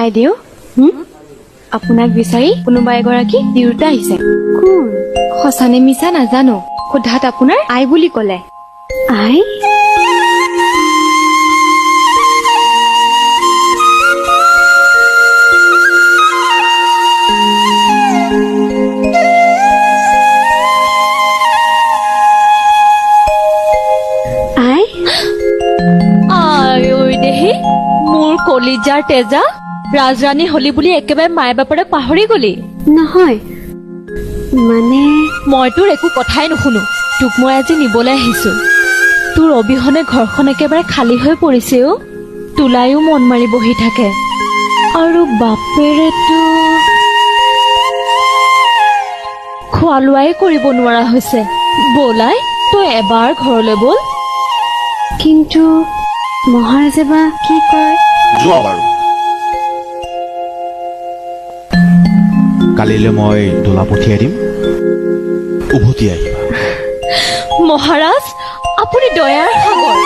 আইদেউ আপোনাক বিচাৰি কোনোবা এগৰাকী তিৰোতা আহিছে। কোন? সঁচানে মিছা নাজানো, সোধাত আপোনাৰ আই বুলি ক'লে। আই? আই? আই ঐ দেহি, মোৰ কলিজাৰ তেজা ৰাজৰাণী হলি বুলি একেবাৰে মায়ে বাপেৰে পাহৰি গলি। নহয় মানে মই তোৰ একো কথাই নুশুনো। তোক মই আজি নিবলৈ আহিছো। তোৰ অবিহনে ঘৰখন একেবাৰে খালী হৈ পৰিছে অ। তোলাইও মন মাৰি বহি থাকে আৰু বাপেৰেতো খোৱা লোৱাই কৰিব নোৱাৰা হৈছে। বলাই তই এবাৰ ঘৰলৈ বল। কিন্তু মহাৰাজে বা কি কয়? যোৱা বাৰু। কালিলৈ মই দোলা পঠিয়াই দিম, উভতি আহিবা। মহাৰাজ আপুনি দয়াৰ সাগৰ।